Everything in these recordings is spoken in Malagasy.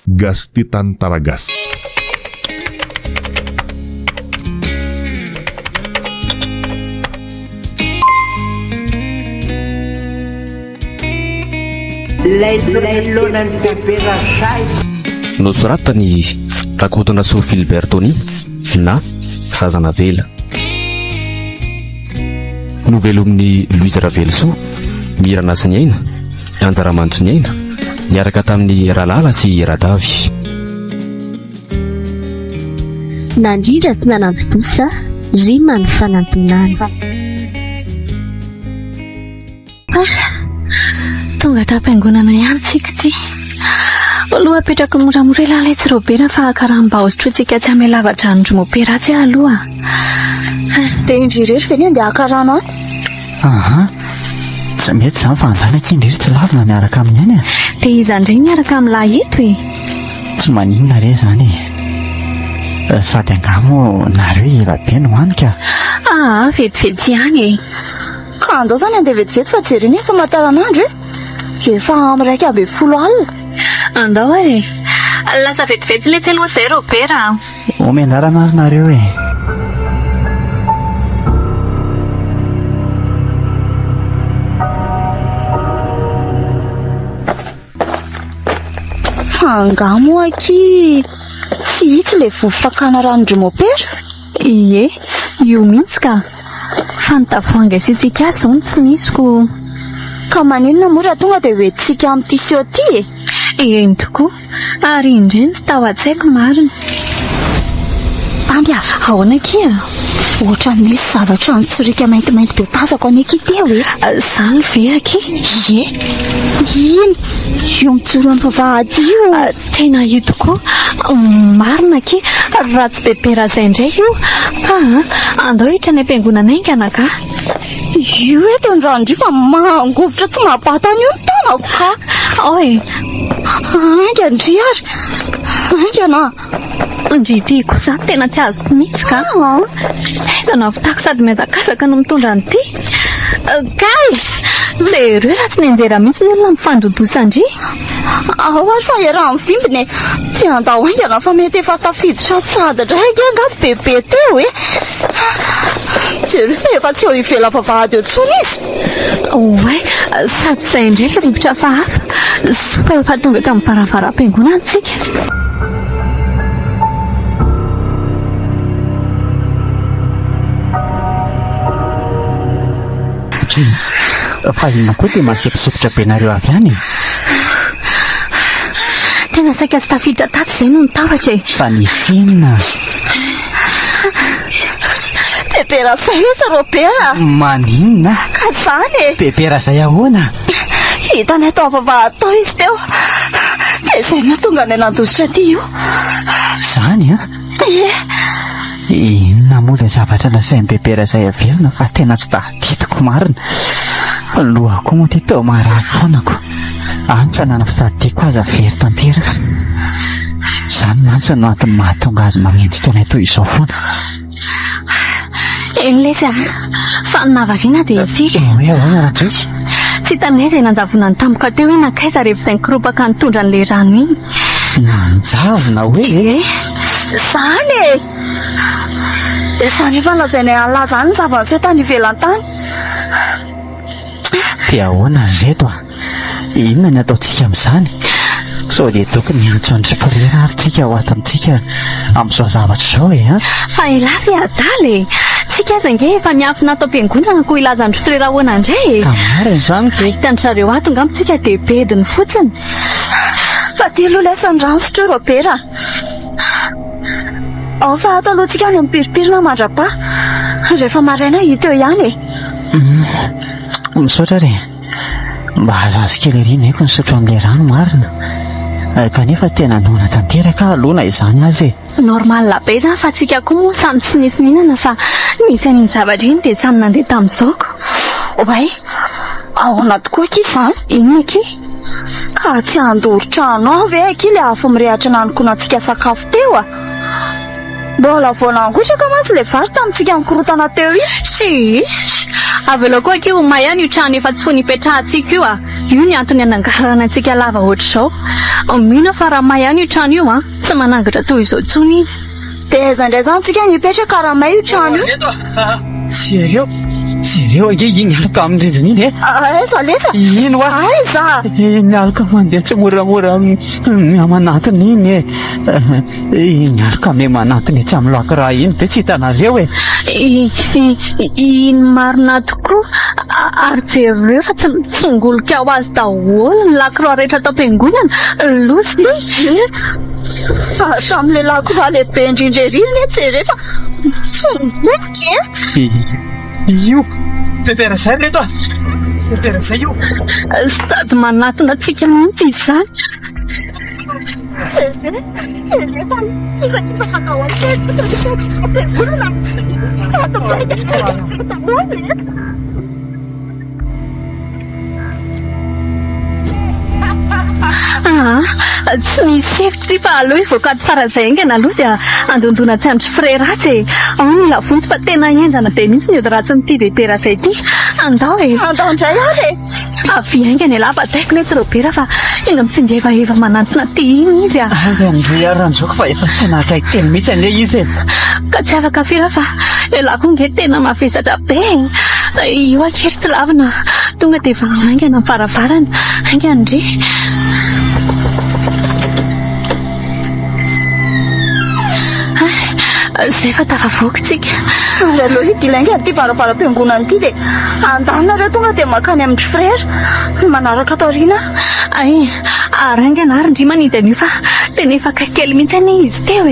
Gas Titan Taragas. Lailonan'ny bebe Rachai. Nosoratany Rakotana Sophie Bertoni na Zazana Vela. Novelomin'ny Louise Ravelso, Mirana sy ny aina, Anjaramandry ny aina, niaraka tamin'ny Ralala sy Radavy. Nandrindra sy nananjo dosa, rima ny fanantonana. Tonga tapaingonana ihany tsika ty. Aloha apetraka moramora lalay tsy robera fa karamba ozitrotsika tsy ame lavatra andro mopera tsy aloha. Dia indrirery ve ny andeha akarano any? Aha, tsy mety zany fa andanaka indriry tsy lavina miaraka amin'ny any a. Dia iza indray miaraka amin'ilay eto e? Tsy maninona re zany e. Sady angamo nareo ela be no hanika. Vetivety ihany e. Ka andao zany andeha vetivety fa jereny efa mataranandro e. Rehefa amiraika aby 10 alina. Andao ary lasa vetivety le tsy aloha izay robera. Omenarana ary nareo e. Angamo aky tsy hitsy le vovofakana ranondry mopera. Ie, io mihitsy ka. Fa ny tavoahangy asitsika azy zao tsy misy ko. Ka maninona mora tonga dia hoentsika amin'ny tisio ty e. Eny tokoa. Ary indray tsy tao an-tsaiko marina. Ambia, Ahoana kia? ohatra misy zavatra mitsorika maintimainty be tazako any aky teo e. Zany ve aky? Ie. Iny, io mitsoro amin'ny vavahady io. Tena io tokoa. Marina aky, raha tsy bebera izay indray io. Andao hitra ny ampiangonana aingana ka. Io eto ny randro fa mangovitra tsy mahabatany io ny tanako ka. Oe, Ainga ndry ary. Aingana. ndrity kosa tena tsy azoko mihitsy ka. Aiza no avitako sady miazakazaka no mitondra an'ity. Kay, jereo raha tsy nianjera mihitsy ny olona mifandodosandry. Ao ary fa iaraha amin'ny vimbiny. Dia andao aingana fa mety efa tafiditra tsada draiky anga bebe teo e. Jereo fa efa tsy eo ivela vavahady eo tsony izy. Oe, sady izay indray le rivotra fa hafa. Soa efa tonga eto amin'ny varavaram-piangonana antsika. Fa inona koa dia masepasepitra be nareo avy any e. Tena saika tsy tafiditra tato izay no nitavatra e. Fa nisy inona? Bebera zay izy robera. Maninona? Ka zany e. Bebera zay ahoana? Hitany atao vavahady tao izy teo. Dia izay nahatonga ny nandositra ty io. Zany a? Ie. Inona moa ilay zavatra lasain'ny bebera zay avelona fa tena tsy tadidiko marina. Lohako moa ty tao marary foanako. Anka nana fitadidiako azy avery tanteraka. Zany mantsy no antony mahatonga azy magnendy toana toy izao foana. Lesy fa navariana dia itsika. Hoe ahoana rahatsoky? Tsy hitanay izay nanjavona ny tampoka teo hoe nankaiza rehefa izay nikiropaka nitondra an'ilay rano iny. Nanjavona hoe? Zany e. Dia zany efa lazainay an'laza ny zavana sy tany ivelan-tany. Dia ahoana reto a? Inona ny ataontsika amin'izany? Sao dia tokony antso ny prera ary tsika ho ato amintsika amin'izao zavatra izao e. Fa ilafy adala e. Tsika aza nge efa miafina atao am-piangonana ko ilazandry frera ahoana indray e. Ka marina izany ke. Hitan'zareo ato nga amintsika dia bediny fotsiny. Fa ty aloha lasa ny rano sotro robera. Ao fa ato aloha tsika no mipiripirina mandrapa. Rehefa maraina hita eo ihany e. Misaotra re. Mba azo kely ery maiko nisotro amin'ilay rano marina. Kanefa tena noana tanteraka aloha izany azy e. Normal be zany fa tsika koa moa samy tsy nisy mihinana fa nisy an'iny zavatra iny dia samy nandeha tamin'izao. Oay, ahoana tokoa aky izany? Inona aky? Ka tsy andoro-trano ao ve aky le afo mirehatra nanokona antsika sakafo teo a? Mbola voanangotraka mantsy le vary tamintsika mikorotana teo iny. Si, avy eo koa keo mahany io trano efa tsy fo nipetrahantsika io io ny antony anangarana antsika lava ohatr'izao mihina fa raha mahany io trano io tsy manangatra toy izao tsony izy dia aiza indray zany tsika nipetraka raha may io trano io Jereo age mialaka amin'ny rindrina iny aiza lesa ino aiza mialaka mandeha tsy moramora amanatiny iny mialaka amin'ny manatiny tsy amin'ny loaka raha iny be tsy hitanareo iny marina tokoa ary jereo fa tsy mitsongolika ho azy daholo ny lakoroa rehetra atao am-piangonana losy sam'le lakoroa lehibe indrindra ery jereo fa mitsongolika io tetera zay leto tetera zay io sady manatona atsika mihitsy izy zany tsy misy efitra fa aloha ivokady tsara zay ingana aloha dia andondona tsy andry freratsy ao ny lavontsy fa tena enjana be mihitsy ny ody ratsy nyity bebera zay ty andao andao indray ary avy aingany ala fa taiko letsy robera fa inga mitsingevaeva manantsina ty iny izy andry aranjoko fa efa tena akaiky teny mihitsy ane izy ka tsy afaka fira fa lelako nge tena mavesatra be io akery tsy lavina tonga dia efa aingana faravarana aingandry zay fa tafavoakytsika ary aloha idilainga ty varavaram-piangonana ity dia andanareo tonga dia makany amin'ny frera manaraka taorina ay ary aingana ary ndry manidy an'io fa tena efa kaikely mihitsy ane izy teo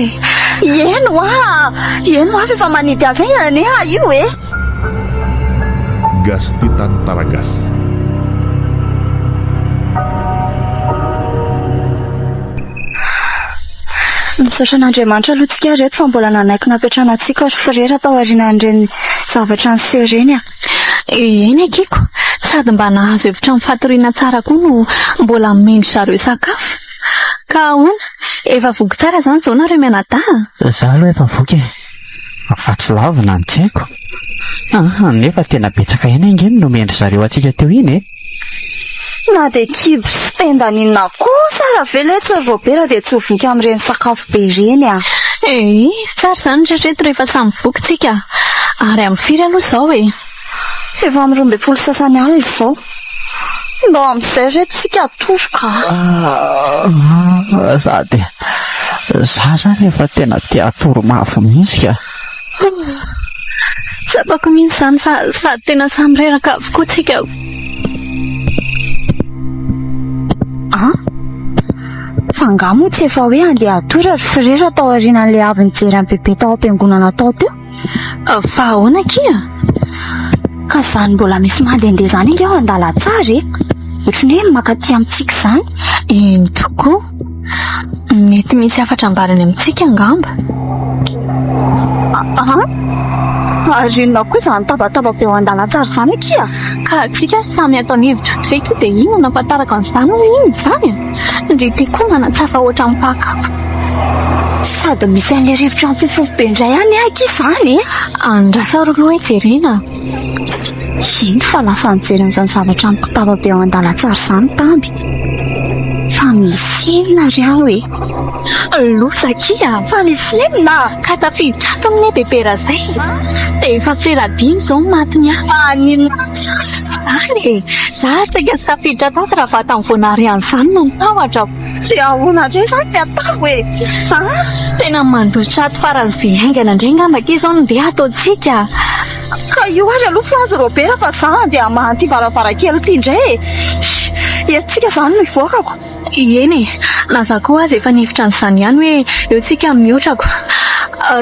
eno fa efa manidy azy ane io Gastitan Taragas. misaotra an'Andriamanitra aloha tsika reto fa mbola nanaiky napetrana antsika frera tao aorianan'ireny zavatra niseho ireny eny akiko sady mba nahazo hevitra amin'ny fatoriana tsara koa no mbola mendry zareo sakafo ka ahoana efa voky tsara zany zao nareo mianadaha za aloha efa voky fa tsy lavina ny tsy haiko nefa tena betsaka ihany angeny no mendry zareo atsika teo iny na dia kibo sy tendaninona kosa raha vele tsy robera dia tsy ho voky amin'ireny sakafo be ireny tsara zany retreto rehefa samy vokytsika ary amin'ny firy aloha izao efa amin'ny 12 sasany alina izao ndao amin'izay reto tsika atoroka sady za zany efa tena tia atoro mafy mihitsy ka tsapako mihitsy zany fa sady tena samy reraka avokoa tsika fangamo tsy efa hoe andeha atory ary frera tao aorianan'ilay avy nijery amin'ny bebe tao am-piangonana tao teo fa ahoana kia ka zany mbola misy mandehandeha zany inga ao an-dalantsara ohatrany hoe makaty amintsika zany eny tokoa mety misy afatra ambarany amintsika angamba ary inona koa zany tabataba be ao an-dalantsara zany akia ka tsika samy ataony hevitra feky dia ino nampataraka an'izany ho iny zany ndrity koa manatsafa ohatra mipakafo sady misy an'ilay rivotra amin'ny fifofo be indray any aky izany andrasa ro loha jerena iny fa lasa nijery n'izany zavatra mipitaba be ao an-dalantsara zany tamby fa misy inona ry aho losakia fa misy inona ka tafiditra ato amin'ny bebera zay dia efa frera dimy izao matiny aninona zany zary saika sy tafiditra tato raha vata amin'ny voanarian'izany no mitahotra ry ahoana ndray zany ty atao tena mandositra ato faran'izay aingana indray ngambaka izao no ndeha ataontsika ka io ary aloha fa azy robera fa zany dia mahanty varavarakely ty indray etontsika zany no ivoakako eny naza koa azy efa nihevitra n'izany ihany hoe eo tsika mihoatrako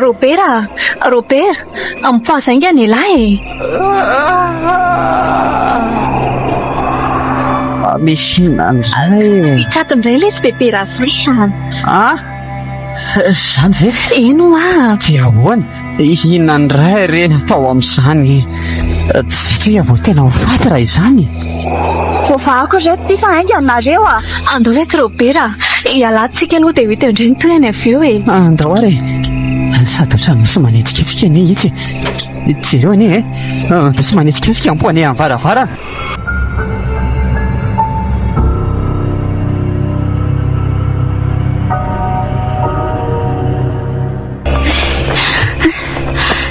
robera mipoaza inga ny lahy misy inandray fitrato indray lesy bebera zay zany ve eno dia ahoana inandray reny atao amin'izany tsy tsika vao tena ho faty raha izany voavaako reto ty fa ainganareo andao letsy robera ialatsika aloha dia hoeto indray ny toy any avy eo andao ary sady ohatrany misy manetsiketsika ane itsy jereo anie sy manitsikitsika mpo ane amin'ny varavara.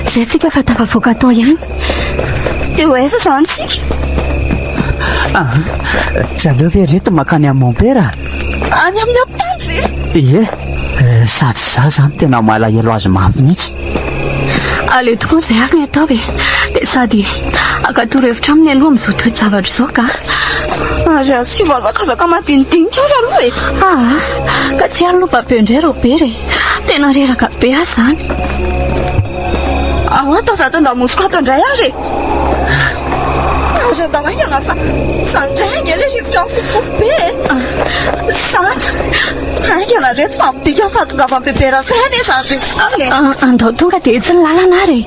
Zay tsika fa tafavoaka atao ihany. Dia ho aiza izany tsika? Tsy aleo ve reto makany amin'ny mompera? Any amin'ny hopitaly ve? Ie, sady za zany tena malahelo azy mafy mihitsy. Aleo tokoa izay ary ny atao e. Dia sady akatoro-hevitra aminy aloha amin'izao toe-javatra izao ka. Ary sy voazakazaka madinidinika ary aloha e. Ka tsy aloha babeo indray Robert e. Tena reraka be azy izany. Ato vatan-damosiko ato indray ary e. Ary da maingana fa izany indray ainga ilay rivotra mifofofo be e. Izany aingana reto mampidika fahatongavan'ny bebera zay ane izany rivotra izany e. Andao tonga dia tsy ny lalana ary e.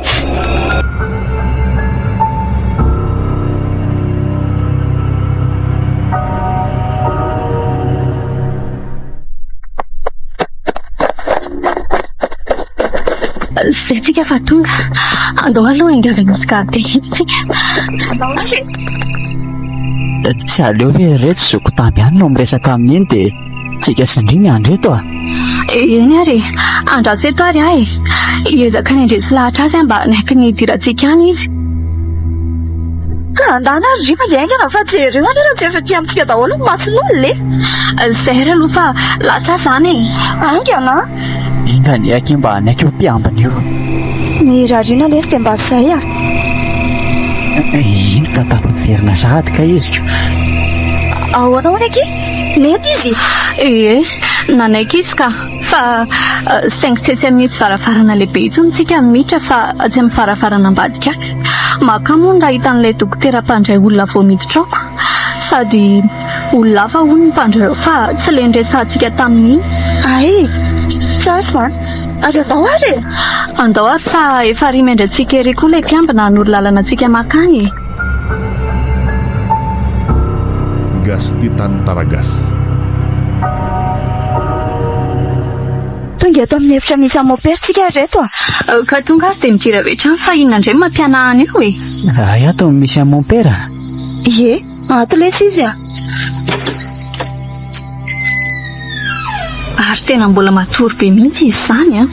Zay tsika fa tonga. Andao aloha ingavana sy ka dia hitsika. Andao ary e. Tsy aleo ve reto zoko tamby ihany no miresaka amin'iny dia tsika sindriny andreto a. Eny ary andraso eto ary ahy hiezaka ny andresy lahatra azy mba naiky ny idirantsika any izy. Ka andana ary ry mandeha aingana fa jereo any raha tsy efa tia amintsika daholo ny mason'olona e. Zay ry aloha fa lasa izany e. Aingana Inga ny aky mba naiky ho mpiambina io. ny rariana lesy dia mba zay a. Ino ka tapaverina sahady ka izy ko. Ao anao ny aky nety izy. Nanaiky izy ka fa saingy tsy etsy amin'ny tsy varavarana lehibe itsony tsika miditra fa tsy amin'ny varavarana ambadika aky. Maka moa raha hitan'ilay dokotera mpandray olona vao miditra aoko. Sady olona hafa hono ny mpandray fa tsy ilay nresantsika tamin'iny. Ay tsara izany. Ary andao ary e. Andao ary fa efa ry mendratsika ery koa ilay mpiambina noro lalana antsika makany. Gastitan Taragas. Tonga eto amin'ny efitra misy amopersika reto a. Ka tonga ary dia midira vetrany fa inona indray mampianahana io e. Ay ato misy amin'ny mompera. Ie, ato lesy izy a. Ary tena mbola matory be mihitsy izy izany a.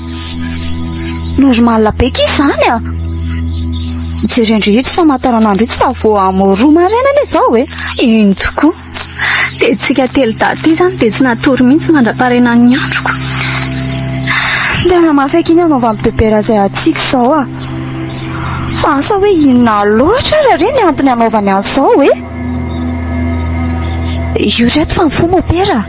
Normalina be izy izany a. Jerendrehitra famantaranandro itsy fa vao amin'ny 2 maraina anie izao e. Iny tokoa. Dia tsika telo daty izany dia tsy natory mihitsy mandra-paraina ny androko. Tena mafaiky iny anaovan'ny bebera izay atsika izao a. Fa asa hoe inona loatra raha re ny antony anaovany an'izao e. Io reto fa mifoha mopera.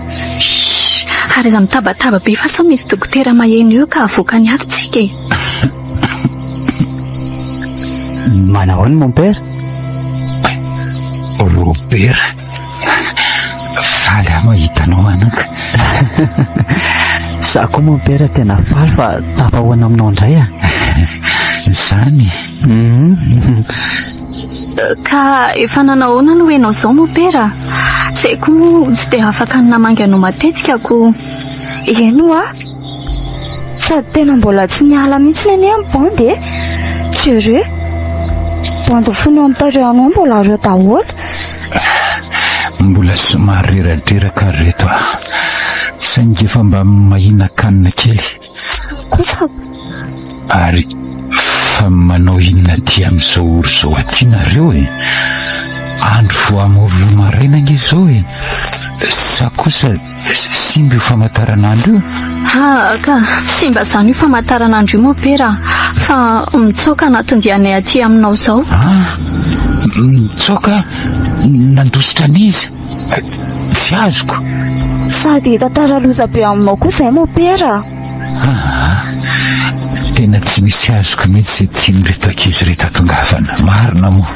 Ary iza mitabataba be fa sao misy dokotera maheno eo ka avoaka ny ato tsika e. Manao ny mompera? Robert, faly aho hitanao anaka. Za koa mompera tena faly fa tapahoana aminao indray a. Zany. Ka efa nanahoana aloha ianao izao mopera? Izay koa moa tsy dia afaka namangy anao matetika ko. Eno a. Sady tena mbola tsy niala mihitsy ny ane amin'ny bandy e. Jereo bandy fony amin'tareo anao mbola reo daholo. Mbola somary reradreraka reto a. Saingy efa mba mahina kanina kely. Kosa Ary fa manao inona ty amin'izao oro izao aty nareo e. Andro vao amorona maraina ange izao e. Sa kosa simba io famantaranandro io? Ka simba izany io famantaranandro io mopera. Fa mitsoaka natondianay aty aminao izao. Mitsoaka? Nandositra an'iza? Tsy azoko. sady tantara loza be aminao koa izay mopera. Tena tsy misy azoko mihitsy tiany reto ankizy reto atongavana. Marina moa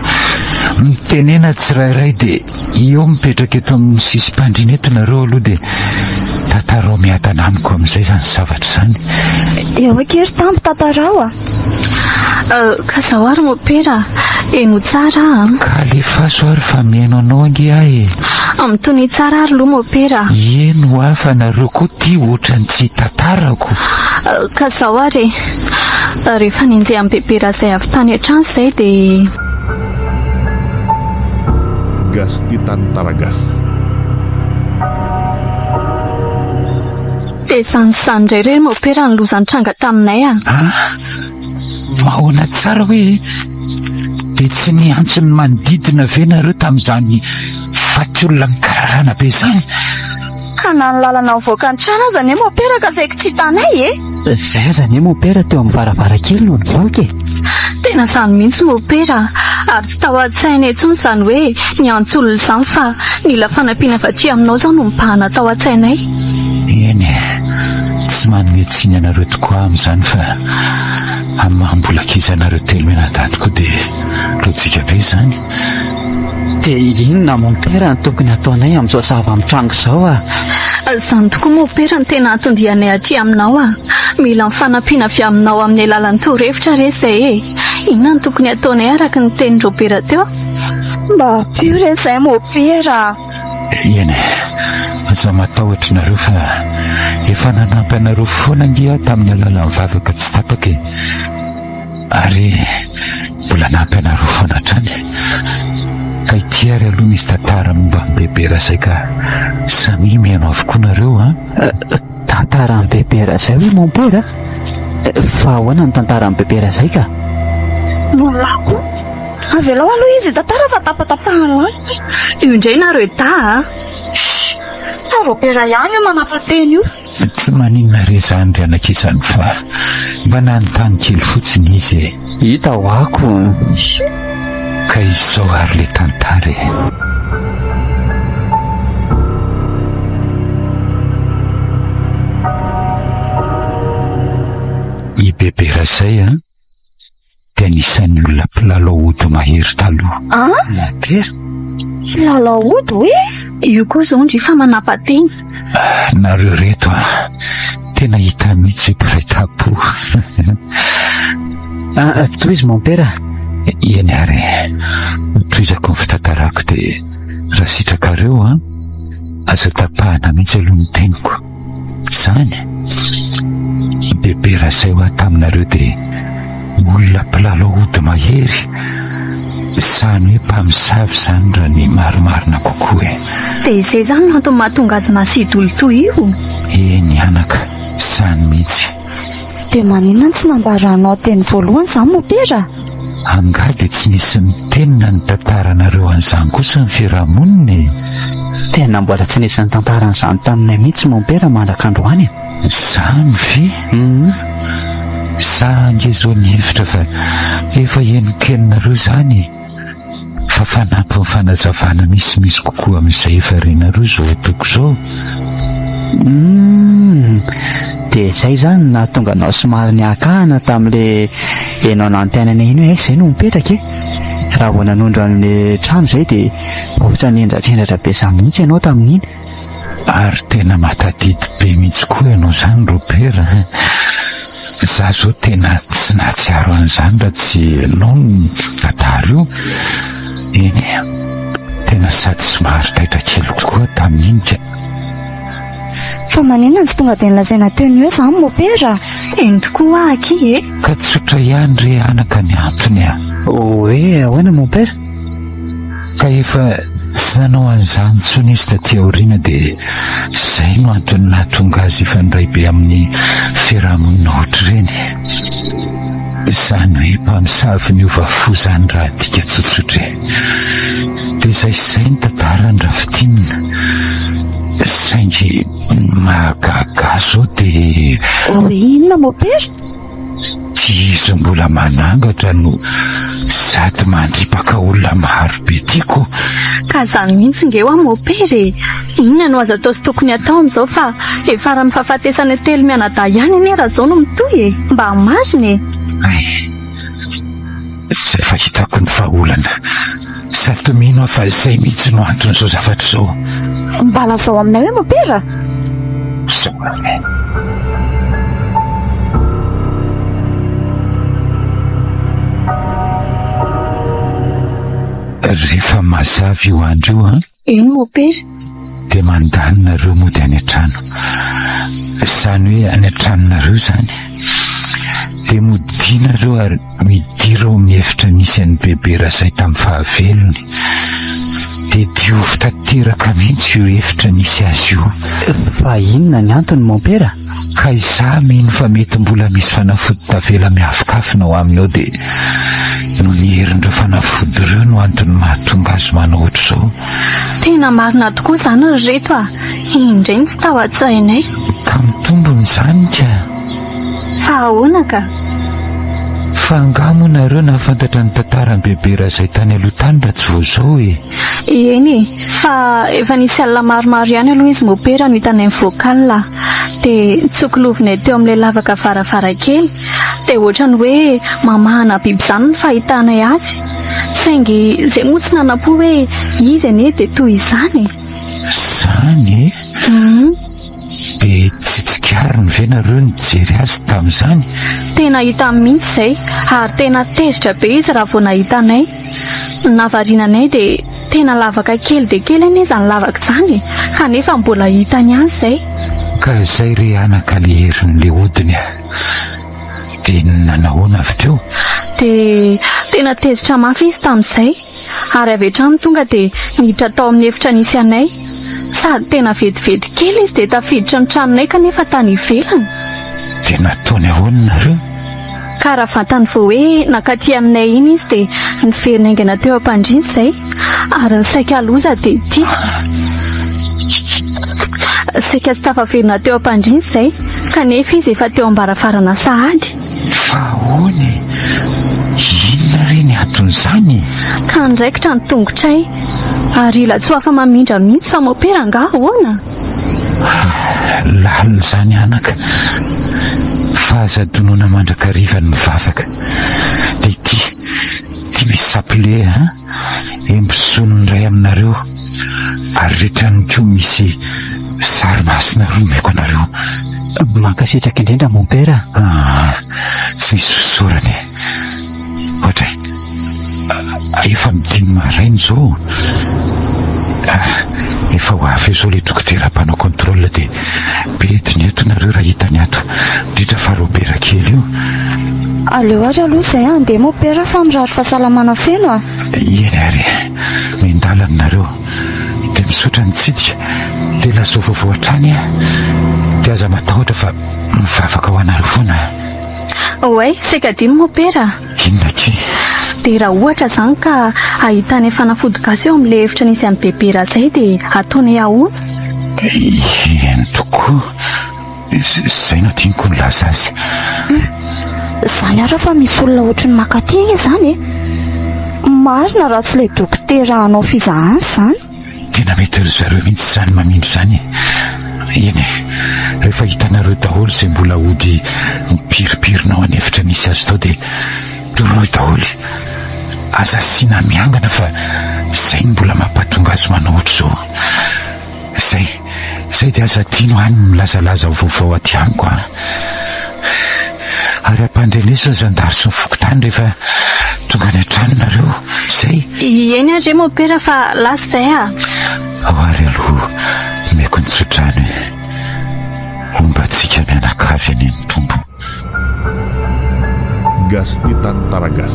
mitenena tsirairay dia eo mipetraka eto amin'ny sisym-pandriana eto nareo aloha dia tantarao miatana amiko amin'izay izany zavatra izany. Eo akery tamby tantarao a. Ka zaho ary mopera eno tsara. Ka lefaso ary fa mihaino anao ange ahy. Mitony tsara ary lo mopera. Eno afa nareo koa ty ohatrany tsy tantarako. Ka zaho ary Rehefa ninjea amin'ny bebera izay avy tany an-trano izay dia Gas Titan Taragas. dia izany indray re mopera ny lozan-tranga taminay Mahoana tsara hoe dia tsy niantso ny manodidina ve nareo tamin'izany fatyolona mikararana be izany? Ka na ny lalana mivoaka ny trano aza ny mopera ka saiko tsy hitanay Izay aza ny mopera teo amin'ny varavarankely no nivoaka tena izany mihitsy mopera ary tsy tao an-tsaina intsony izany hoe niantso olona izany fa nila fanampiana avy aty aminao izao no mibahana tao an-tsainay. Eny tsy manome tsiny anareo tokoa amin'izany fa amin'ny mahambola-kiza anareo telo menadady koa dia lojika be izany. dia inona mopera ny tokony ataonay amin'izao zava-mitrango izao Izany tokoa mopera ny tena hatondianay aty aminao mila mifanampiana avy aminao amin'ny alalan'ny torohevitra re izay inona ny tokony ataonay araka ny tenin'ny Robera teo? Mba pio re izay mopera. Eny aza matahotra nareo fa efa nanampy anareo foana ngia tamin'ny alalan'ny vavaka tsy tapaka ary mbola nampy anareo foana hatrany ka ity ary aloha misy tantara momba ny bebera izay ka samy mihaino avokoa nareo tantara ny bebera izay hoe mopera fa ahoana ny tantara ny bebera izay ka Molako avy alao aloha izy tantara fa tapatapahana lanitra Io indray nareo ta ta Robera ihany io manapa-teny io. tsy maninona re izany ry anakizany fa mba nanontany kely fotsiny izy hita ho ako ka izao ary le tantara i bebera izay dia anisan'ny olona mpilalao ody mahery taloha. mopera Lalao ody hoe io koa izao ndry fa manapa-teny nareo reto tena hita mihitsy hoe mpiray tapo. toy izy mopera eny ary toizako ny fitantarako dia raha sitrakareo aza tapahana mihitsy aloha ny teniko izany i bebera izay ho taminareo dia olona mpilalao ody mahery izany hoe mpamosavy izany raha ny maromarina kokoa dia izay izany no antony mahatonga azy nasidy olo toy io. eny anaka izany mihitsy. dia maninona tsy nambaranao teny voalohany izany mopera? Anga dia tsy nisy mitenina ny tantaranareo an'izany kosa ny fiarahamonina tena mbola tsy nisy ny tantaran'izany taminay mihitsy mopera mandrak'androany izany ve za angezao ny hevitra fa efa henonkeninareo izany fa fanampy ny fanazavana misimisy kokoa amin'izay efa renareo izao atoko izao. dia izay izany nahatonga anao somary niakahana tamin'ile enao nantenana iny hoe izay no mipetraka raha vao nanondro an'ile trano izay dia ohatra niendratrendratra be izany mihitsy ianao tamin'iny ary tena matadidy be mihitsy koa ianao izany Robera. Za zao tena tsy nahatsiaro an'izany raha tsy ianao ny tantara io. Eny tena sady somary taitra kely kokoa tamin'iny ka fa maninona tsy tonga dia nilazaina teo ny hoe izany mopera? Eny tokoa aky ka tsotra ihany re anaka ny antony hoe ahoana mopera ka efa tsy nanao an'izany tsony izy taty aoriana dia izay no antony nahatonga azy ifandray be amin'ny fiarahamonina ohatr'ireny izany hoe mpamosavy ny ovafo izany raha dika tsotsotra dia izay ny tantarany rafitinina saingy mahagaga zao dia hoe inona mopera? tsy izy mbola manangatra no sady mandripaka olona maro be tiako ka izany mihitsy nge ho mopera inona no azo atao sy tokony atao amin'izao fa efa raha mifahafatesana telo mianadahy ihany anie raha izao no mitohy mba mariny izay fa hitako ny vahaolana sady tomino fa izay mihitsy no anton'izao zavatra izao. Mba lazao aminay hoe mopera? Rehefa mazava io andro io eny mopera dia mandanonareo mody any an-trano izany hoe any an-tranonareo izany dia modinareo ary midirao amin'ny efitra nisy an'ny bebe Rasay tamin'ny fahavelony. Dia diovy tanteraka mihitsy io efitra nisy azy io. Fa inona ny antony mon père? Ka izaho mino fa mety mbola misy fanafody tavela miafikafina ao aminy ao dia no niherin'ireo fanafody ireo no antony mahatonga azy manao ohatr'izao. Tena marina tokoa izany ry reto a. Indray ny tsy tao an-tsainay. Tamin'ny tombony izany ka. Fa ahoana ka? Fa angamo nareo nahafantatra ny tantaran'ny bebe Rasay tany aloha tany raha tsy vao izao e. Eny, fa efa nisy alina maromaro ihany aloha izy mopera no hitanay voakala. Dia tsokolovinay teo amin'ilay lavaka varavarankely. Dia ohatra ny hoe mamahana biby izany ny fahitanay azy. Saingy izay moa tsy nanam-po hoe izy anie dia toy izany. Izany e? Dia tsy tsikariny ve nareo nijery azy tamin'izany? Tena hita mihitsy izay, ary tena tezitra be izy raha vao nahitanay. Navarianay dia tena lavaka kely dia kely anie izany lavaka izany, kanefa mbola hitany azy izay. Ka izay re anaka le herin'le hodiny a. Dia nanahoana avy teo? Dia tena tezitra mafy izy tamin'izay, ary avy hatrany tonga dia niditra tao amin'ny efitra nisy anay. Sady tena vetivety kely izy dia tafiditra ny tranonay kanefa tany ivelany. Dia nataony ahoana nareo? Ka raha fantany vao hoe nakaty aminay iny izy dia niverin'aingana teo am-pandriana izay, ary ny saika loza dia tia. Saika tsy tafaverina teo am-pandriana izay, kanefa izy efa teo ambaravarana sahady. Fa ahoana? Inona re ny aton'izany? Ka ndraikitra ny tongotray, ary ila tsy ho afa mamindra mihitsy fa mopera nga ahoana? Lalina izany anaka. Fa aza donoina mandrakariva ny mivavaka. Dia ity misy sapile emboson'ny ray aminareo, ary rehetrany koa misy sary masina roa meko anareo. Mankasitraka indrindra mon père. Tsy misy fisorany. Ohatra efa midimy maraina izao. Efa ho avy izao ilay dokotera mpanao contrôle dia bediny eto nareo raha hitany ato, indrindra fa robera kely io. Aleo ary aloha izay andeha mon père fa mirary fahasalamana feno a. Eny ary mindalana nareo. Dia misaotra nitsidika dia lazao vaovao hatrany a. Dia aza matahotra fa mivavaka ho anareo foana. Oay, saika dimy mopera. Inona ty? Dia raha ohatra izany ka ahitany fanafody gasy eo amin'ilay efitra nisy amin'ny bebe Rasay dia ataonay ahoana? Eny tokoa. Izay no tiako ny laza azy. Izany ara fa misy olona ohatry ny makaty izany e. Marina raha tsy ilay dokotera hanao fizahana izany. Tena mety ry zareo mihitsy izany mamindro izany. Eny, rehefa hitanareo daholo izay mbola hody mipiripirinao any efitra misy azy tao dia toroy daholo. Aza asiana miangana fa izay mbola mampatonga azy manao ohatr'izao. Izay dia aza tiano any milazalaza vaovao aty amiko a. Ary ampandrenesa ny zandary sy ny fokotany rehefa tonga any an-trano nareo. Izay. Eny andre mopera fa lasa izay a. Ao ary aloha meko ny tsotrany ombantsika mianakavy any ny tombo. Gasti Tantaragas.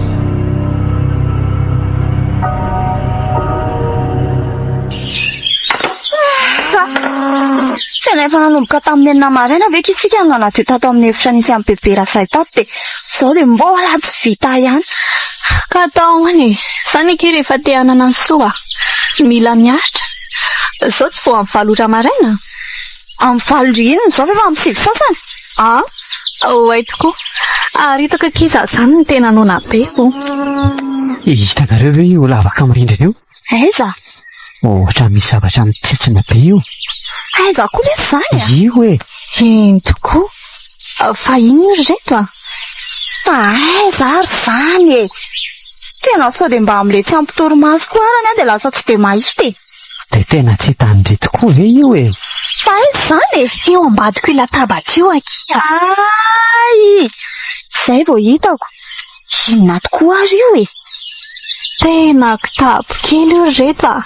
Tena efa nanomboka tamin'ny enina maraina ve kitsika no nanadio tato amin'ny efitra nisy amin'ny bebe Rasay tato dia izao dia mbola tsy vita ihany. Ka atao any, izany eky rehefa te hanana ny soa, mila miaritra. Izao tsy vao amin'ny valora maraina? Amin'ny valorina izao efa amin'ny sivy sasany. Oay tokoa. Ary hitako kiza izany ny tena nona be. Hitanareo ve io lavaka amin'ny rindrina io? Aiza? Ohatra misy zavatra mitsitsina be io. Aiza koa le izany a? Io e. Eny tokoa. Fa ino ry reto a? Aiza ary izany e. Tena sao dia mba amin'ilay tsy ampitoromaso koa arany a dia lasa tsy dia mahita e. Dia tena tsy hitandry tokoa ve io e. Fa aiza izany e? Eo ambadiko io latabatra io akia. Ay! Izay vao hitako. Inona tokoa ary io e? Tena kitapo kely io ry reto a.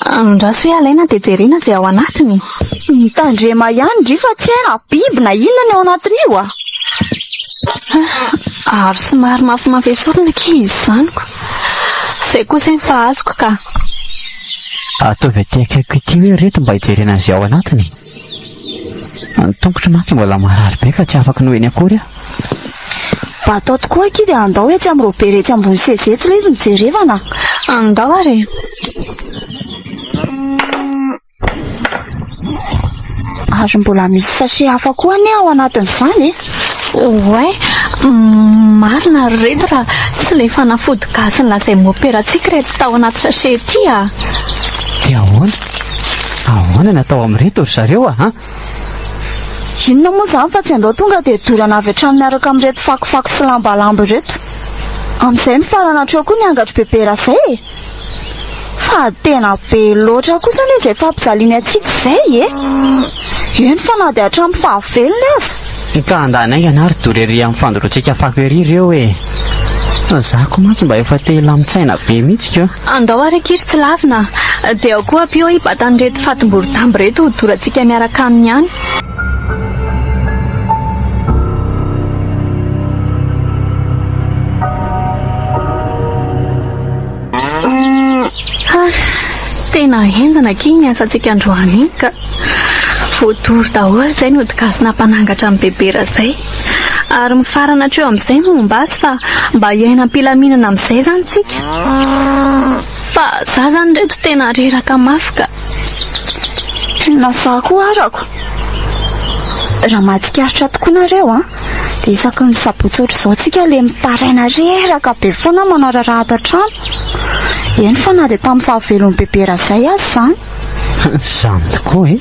Andraso hoe alaina dia jerena izay ao anatiny. Mitandrema ihany dry fa tsy haina biby na inona ny ao anatiny io a. Ary somary mafimafy esorina kizy izanyko. Izay kosa ny fahazoko ka. Ataovy aty akaiko ity hoe reto mba hijerena azy ao anatiny. Ny tongotra manko mbola marary be ka tsy afaka noheny akory aho. Mba atao tokoa ankidy andao etsy amin'ny Robert etsy ambony sezetsy ilay izy mijerevana. Andao ary. Ary mbola misy sachet hafa koa anie ao anatin'izany e. Oay, marina ry reto raha tsy ilay fanafody gasy nylazay moperantsika reto tao anaty sachet ity a. Dia ahoana natao amin'ireto ry zareo a? Inona moa izany fa tsy andao tonga dia dorana avy hatrany miaraka amin'ireto fakofako sy lambalambo ireto. Amin'izay mifarana hatreo koa ny angatro bebera izay e. Fa tena be loatra kosa ilay izay fampijaliany antsika izay e. Eny fa na dia hatramin'ny fahavelony aza. Ka andanaingana ary dorery amin'ny fandoroantsika fako ery ireo e. Zako mantsy mba efa te lamitsaina be mihitsy keo. Andao ary kiry tsy lavina. Dia ao koa ampio hibatan'ireto fatim-borotambo reto ho dorantsika miaraka aminy ihany. Tena henzana kiny ny asantsika androany iny ka voatory daholo izay ny hodikasina mpanangatra amin'ny bebera izay. Ary mifarana hatreo amin'izay no momba azy fa mba hiaina am-pilaminana amin'izay izany tsika. Fa za zany reto tena reraka mafy ka. Nasa koa arako. Raha mahatsikaritra tokoa nareo a, dia isaky ny sabotsy ohatr'izao tsika ilay mitaraina reraka be foana manararaha atrano. Eny fa na dia tamin'ny fahavelon'ny bebera izay azy izany. Izany tokoa e.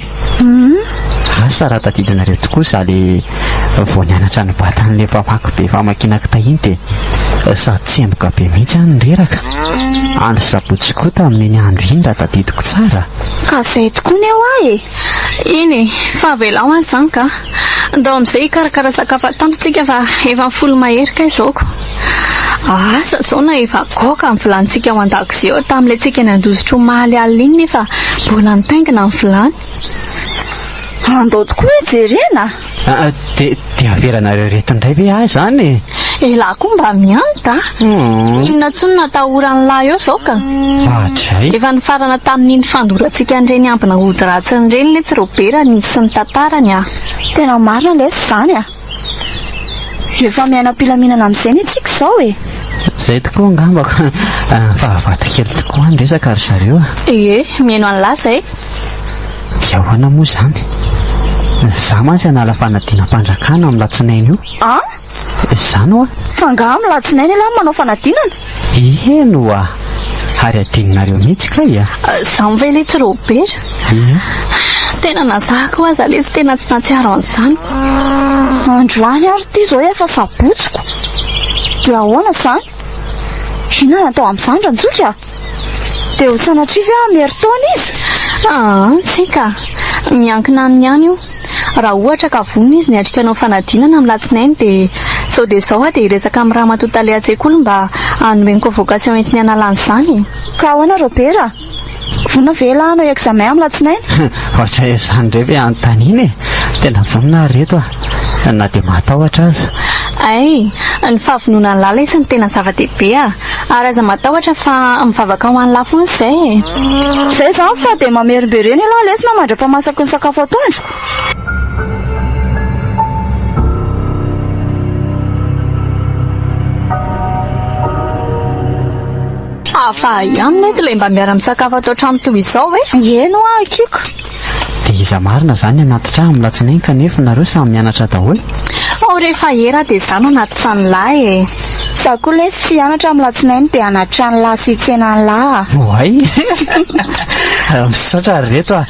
Asa raha tadidinareo tokoa za le vao nianatra ny batan'ilay famaky be famakiana kitahiny dia sady tsy emboka be mihitsy any reraka. Andro sabotsy koa tamin'iny andro iny raha tadidiko tsara. Ka izay tokoa ny eo ahy e. Iny fa velao any izany ka. Andao amin'izay hikarakara sakafo atoandro tsika fa efa folo mahery ka izaoko. Asa izao na efa goaka amin'ny vilanintsika ao an-dakozia eo tamin'ilay tsika ny andozitra ho mahaly alina iny nefa mbola nitaingina ny vilany. Andao tokoa hijerena. Dia averanareo reto indray ve ahy izany e. Lahy koa mba miany ta. Inona tsony natahoran'ny lahy eo izao ka. Hatray. Efa nifarana tamin'iny fandorantsika an'ireny ambina hody ratsiny ireny ilay tsy Robert nisy sy ny tantarany a. Tena marina ilay izany a. Efa miaina am-pilaminana amin'izay ny tsika izao e. Izay tokoa angambako fahavata kely tokoa ny resaka ry zareo a. Mihaino any lahy izay. Dia ahoana moa izany? Za mantsy hanala fanadinam-panjakana amin'ny latsinainy io. Izany oa. Fa nga amin'ny latsinainy ialahy manao fanadinana? Eno a. Ary adininareo mihitsy ka ia. Izany ve ilay tsy Robert? Tena nazahako aza ilay izy tena tsy natsiaro an'izany. Androany ary ity izao efa sabotsiko. Dia ahoana izany? Inona natao amin'izany rantsoika? Dia ho sanatrivy aho mieritaona izy? Tsika miankina aminy ihany io. Raha ohatra ka vonona izy niatrikanao fanadinana amin'ny latsinainy dia sao dia izao dia hiresaka amin'ny ramatoa tale an-tsekoly mba hanomeny convocation entiny analany izany. Ka ahoana Robert? Vonona ve lahy hanao examen amin'ny latsinainy? Ohatra izany indray ve anontaniana e. Tena vonona reto a. Na dia matahotra aza. Ny fahavonona ny lahy isany tena zava-dehibe a. Ary aza matahotra fa mivavaka ho an'ny lahy foana izay e. Izay izany fa dia mamerimbereny ialahy lesona mandra-pamasaky ny sakafo atoandro. Fa ihany mety ilay mba miara-misakafo atao trano toy izao e. Eno aho akiko. Dia iza marina izany anaty trano amin'ny latsinainy kanefa nareo samy mianatra daholo. Rehefa era dia izany anaty trano lahy e. Za koa ilay tsy hianatra amin'ny latsinainy dia anaty trano lahy sy tsenan'ny lahy. Oay. Misaotra ry reto a.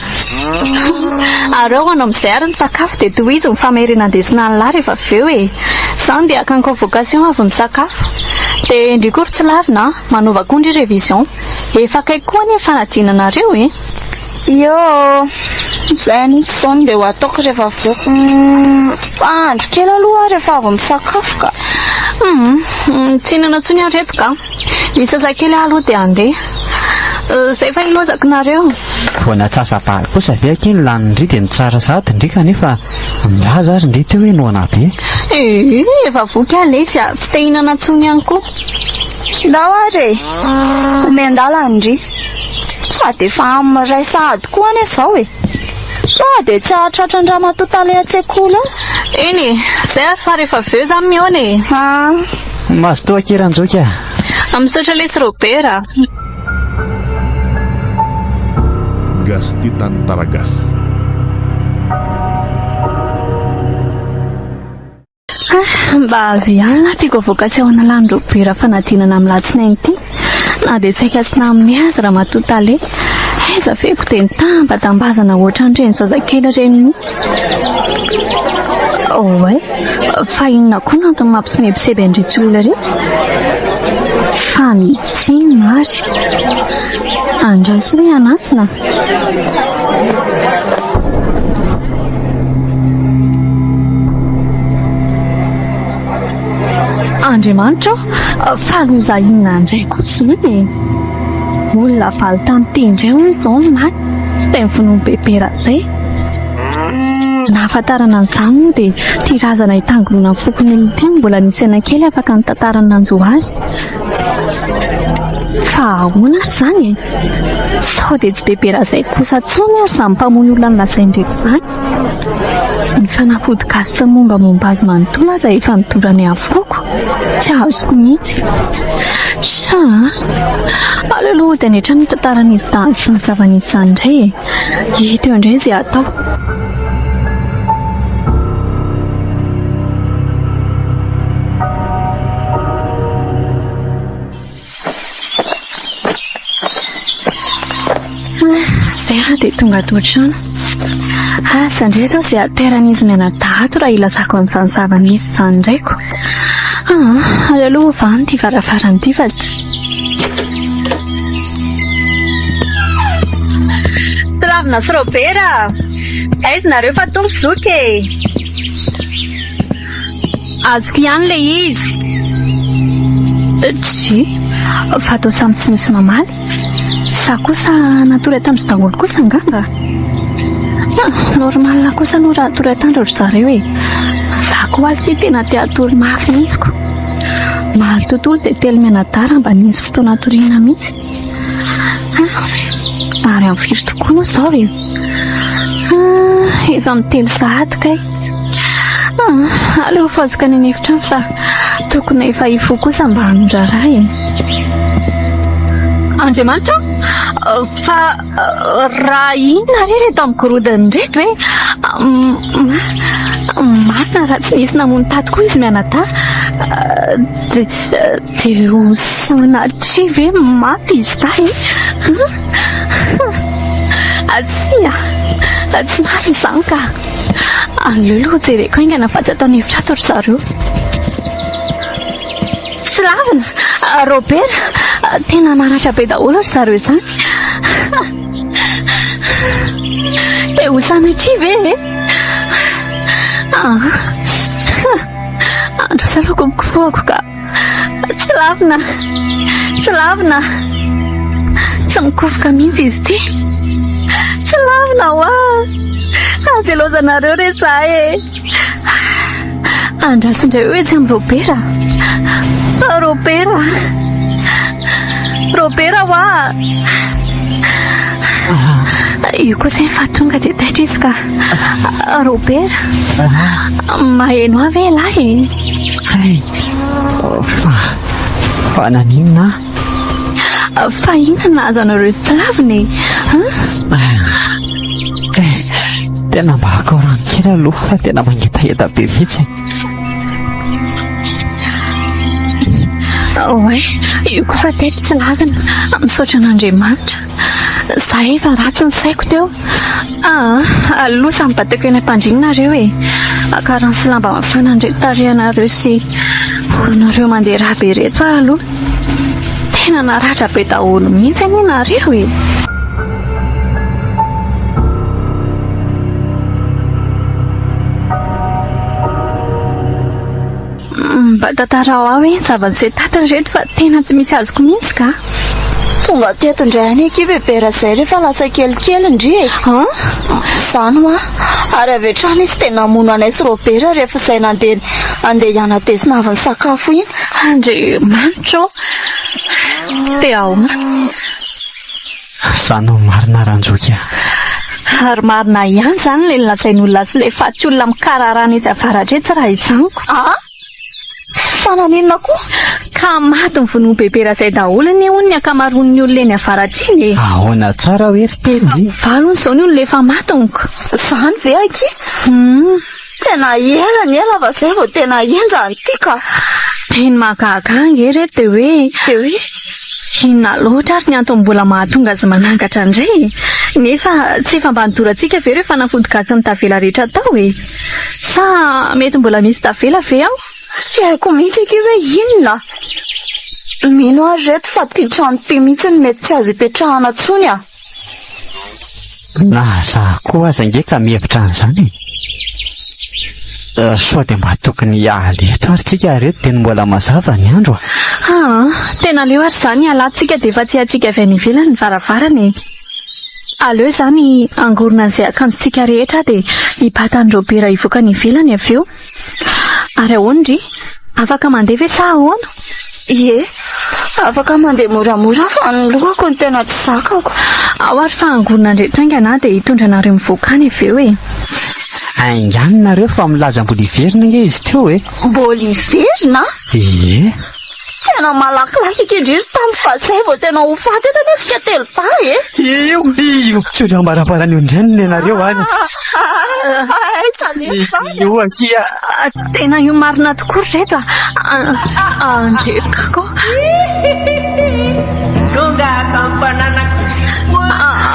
Areo hanao amin'izay ary ny sakafo dia toy izy mifamerina andesina ny lahy rehefa avy eo e. Izany dia haka ny convocation avy ny sakafo. Dia indrikory tsy lavina manova koa ny révision. Efa kaiky koa ny fanadinanareo e. Izay ny tsy izao dia ho ataoko rehefa aveoko. Andro kely aloha rehefa avy misakafo ka. Tsy inana tsony aho reto ka. Ny sasakely aloha dia andeha. Izay fa ilozako nareo. voanatsasa-pary kosa ve kely lanindry dia ny tsara sady ndrika nefa milaza azy ndre teo hoe noana be efa voky alesy a tsy te hinana ntsony ihany koa ndao ary omendala ndry sady efa amin'ny ray sady koa ane zao e sady tsy ahatratra andramatotaly an-tsekoly eny zay fa rehefa veo zany mihoana e mazo toa keranjoka misaotra lesy Robert Gastitan Taragas. mba azo ihany tiako voka-tsehoana lany Robert fanadinana amin'ny latsinainy ity na dia saika sy naminy azy raha matotaly aiza feko dia nitambatambazana ohatran'ireny zazakely ireny mihitsy fa inona koa nantony mampisimebiseby andretsy olona rehetra fa mitsinona ary andraso hoe anatona Andriamanitra fa loza inona indray kosa zany olona valy tamin'ity indray hono izao ny maty dia mivonomy bebera izay nahafantarana an'izany moa dia tia razana hitangorona ny fokony olona ity mbola nisy anakely afaka nitantarana anjo azy fa ahoana ary izany sao dia tsy bebera izay kosa tsony ary izany mpamono olona nilazaindreko izany ny fanafody gasy sy mombamomba azy manontolo aza efa nidorany avoko tsy azoko mihitsy aleloha dia netra nitantaran'izy tany sy ny zava-nisy izany indray hita eo indray izay atao dia tonga totrano asa indray zao izay ateran'izy mianadato raha ilazako an'izany zava-nisy izany indraiko aleloha vany ity varavarany ity fa tsy ravina sy Robert aizy nareo fa tonga zoky e azoko ihany le izy tsy fa atao samy tsy misy mamaly sa kosa natory atandro daholo kosa angamba normalina kosa aloha raha atory atandro ohatry zareo e za koa azy ty tena te atory mafy mihitsiko mahaly tontolo izay telo mianadara mba nisy fotoana atoriana mihitsy ary amin'ny firy tokoa moa izao e efa mitelo sahady kay aleo fazika ny nefitrano fa tokony efa ifo kosa mba hanondraray e Andriamanitra fa raha inona re reto amin'ny gorodany reto hoe marina raha tsy nisy namono tady koa izy mianadara dia ho sonatry ve maty izy ka e atsia tsy marina izany ka aleloha jereko aingana fa tsy ataony hevitra ato ry zareo tsy lavina Robert tena maratra be daholo ry zareo izany dia ho sanatry ve andro saloko mikofoako ka tsy lavina tsy mikofoka mihitsy izy ty tsy lavina hoa avelozanareo rehetra e andrasindray hoe tsy amin'ny Robert hoa io koa izay fa tonga dia taitra izy ka Robert maheno avy e lahy fa naninona fa inona nahazo anareo izy tsy lavina tena mba akorany kely aloha fa tena mangetaheta be mihitsy io koa fa taitra tsy lavina misaotra an'Andriamanitra za efa ratsy ny saiko teo aloha samy batako eny am-pandrinonareo e akarany sy lamba mafana ndretarehanareo sy voronareo mandeha raha be reto aloha tena naratra be daholo mihitsy any nareo e mba tantara ao hoe zava-niseho tatiny reto fa tena tsy misy azoko mihitsy ka tonga teto indray any eky bebera izay rehefa lasa kelikely indri e. Izany ho ary avy hatrany izy tena hamono anay sy Robera rehefa izay andeha hianatezina avy ny sakafo iny. Andriamanitra dia ahona Izany no marina ranjoka. ary marina ihany izany le lazain'olona sy le faty olona mikararana izy avaratretsy raha izaniko. Fananinona koa? Ka maty ny vonoa bebera izay daholo ny hono ny akamaroan'ny olona eny avaratreny. Ahoana tsara hoe fiteny. Valo izao ny olona efa matonko. Izany ve aky? Tena ela ny ela fa izay vao tena enjany ity ka. Teny mahagaga reto dia hoe inona loatra ary ny antony mbola mahatonga azy manangatra indray. Nefa tsy efa mba nidorantsika ve rehefa nampody gasy ny tavela rehetra tao e? Sa mety mbola misy tavela ve ao? Tsy haiko mihitsy eky hoe inona. Mino ary reto fa ty trano ty mihitsy ny mety tsy azo ipetrahana tsony a. Na za koa aza nge ka mihevitra an'izany. Sao dia mba tokony aleto ary tsika reto dia mbola mazava ny andro. Tena leo ary izany alatsika dia efa tsy hatsika avy any ivelany ny varavarana. Aleo izany angorona an'izay akanjontsika rehetra dia hipatany Robera hivoaka ny ivelany avy eo. Ary ahoana ndry? Afaka mandeha ve sa ahoana? Ie, afaka mandeha moramora fa ny lohako ny tena tsy zakako. Ao ary fa angorona andreto aingana dia hitondra anareo mivoaka any avy eo e. Aingany nareo fa milaza mbola hiverina nge izy teo e. Mbola hiverina? Ie. Tena malakilaky eky tamin'ny fa izay vao tena ho faty eto anetsika telo ba e. Io tsy olona ambarabarany io indray nareo any. Io akia. Tena io marina tokoa reto andrekako.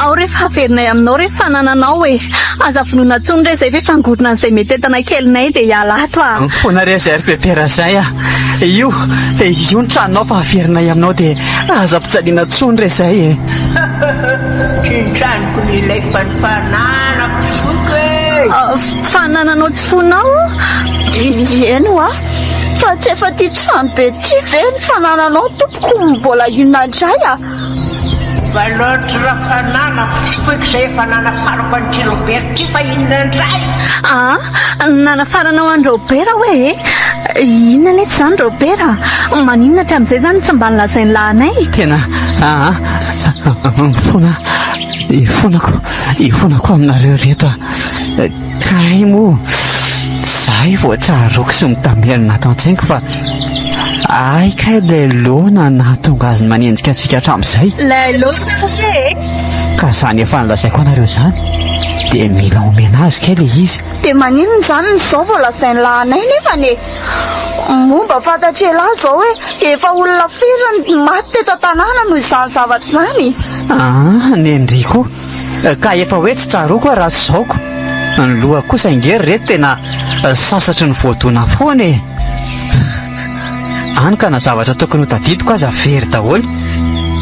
Ao rehefa averinay aminao rehefa nananao e. Aza vonoina tsony re izay ve fangorona an'izay mety entana kelinay dia hialato a. Foana re izay ary bebera izay a. Io ny tranonao fa averinay aminao dia aza mpitsaliana tsony re izay e. Trinitraniko n'ilay fananako soka e. Fanananao tsy fonao? Eno a. Fa tsy efa ty trano be ty ve ny fanananao tompoko mbola inona indray a. Baloatra fananako soka izay fanana farako an'ity Robera ty fa inona indray. Nanafaranao an'i Robera hoe inona letsy izany Robera? Maninona hatramin'izay izany tsy mba nilazainy lahinay? Tena ifonako aminareo reto a. Kay mo zahay voatsaroako sy mitamerina ato an-tsaingo fa kay ilay loana nahatonga azy manenjika antsika hatramin'izay. Ilay loana ve? Ka izany efa nilazaiko anareo izany dia mila omena azy kay ilay izy. Dia maninona izany izao vao lazainy lahinay nefa ne? Momba fantatrela azy zao hoe efa olona firy maty teto an-tanàna noho izany zavatra izany. Nendriko ka efa hoe tsy tsaroako raha tsy zaoko. Ny loha kosa ingery reto tena sasatry ny voadona foana e. Any ka na zavatra tokony ho tadidiko aza very daholo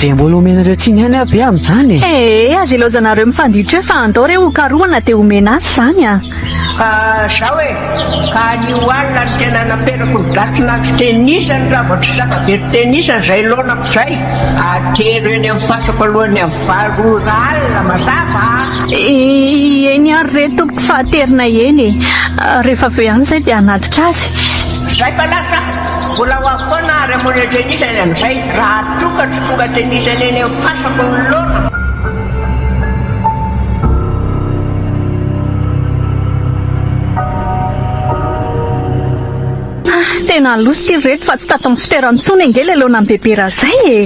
dia mbola omenareo tsiny ihany avy amin'izany e. Aza ilaozanareo mifanditra hoe fa andao re ho karohana dia omena azy izany a. Zao e, ka ny oalina ny tena naperako ny datina fitenisany raha vao tsy zava-very tenisany izay laonako izay. Atero eny amin'ny fasoko alohany amin'ny valoralina mazava. Eny ary re tompoko fahaterina eny e. Rehefa avy eo ihany izay dia hanatitra azy. Izay fa lasa mbola ho afoana ary hamono tenisany amin'izay raha toka tsy tonga tenisany eny amin'ny fasoko ny laona. Tena loso ty reto fa tsy tato amin'ny fitoerantsony engely ilay loana amin'ny Bebera izay e.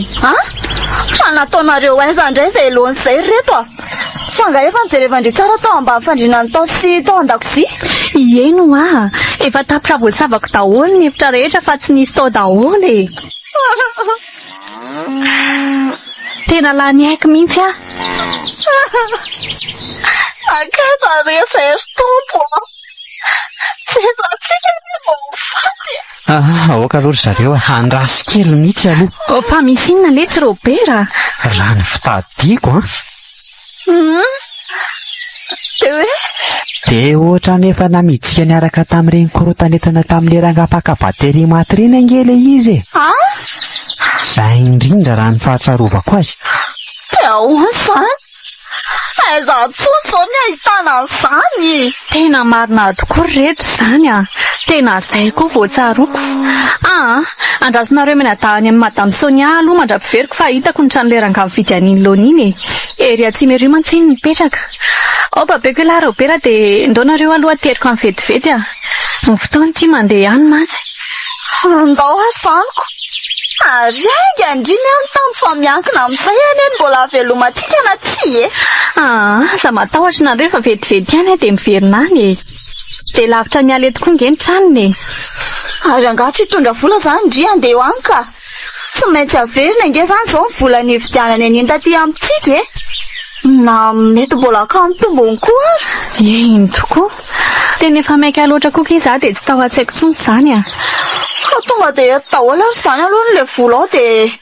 Fa nataonareo aiza indray izay loana izay reto a. Fa nga efa nijerevandry tsara tao ambany fandrinany tao sy tao an-dakozia. Ieno efa tapitra voasavako daholo ny hevitra rehetra fa tsy nisy tao daholo e. Tena lany haiko mihitsy a. Akaza resa ery tompo a. Sezatsika ny vao mifaty. Aoka aloha zareo andraso kely mihitsy aloha. Fa misy inona letsy Robera? Raha ny fitadiako dia ohatra nefa namiditsika niaraka tamin'ireny korontanetana tamin'ilay rangapaka bateria maty ireny angely izy e. Izay indrindra raha ny fahatsarovako azy. Ahoana izany? Aiza tsoa izao ny ahitana an'izany? Tena marina tokoa reto izany a. Tena izay koa voatsaroko. Andrasonareo menadahany amin'ny Madame Sonia aloha mandrapiveriko fa hitako ny trano leranga mividy an'iny laona iny e. Ery atsimo ery mantsy ny mipetraka. Babeko ilay Robera dia ndao nareo aloha ateriko amin'ny vetivety a. Ny fotoana ity mandeha ihany mantsy. Andao ary zaniko. Ary ainga indriny any tamin'ny fa miankina amin'izay any mbola velomantsika na tsy e? Za matahotra nareo fa vetivety ihany dia miverina any e. Dia lavitra miala eto koa nge ny tranony e. Ary angaha tsy hitondra vola izany ndry andeha ho any ka. Tsy maintsy averina nge izany izao ny vola ny vidianany an'iny taty amintsika e. Na mety mbola ka mitombony koa ary. Iny tokoa. Tena efa maika loatra koa izy dia tsy taho an-tsaiko intsony izany a. Ka tonga dia daholo ary izany aloha n'ilay vola ao dia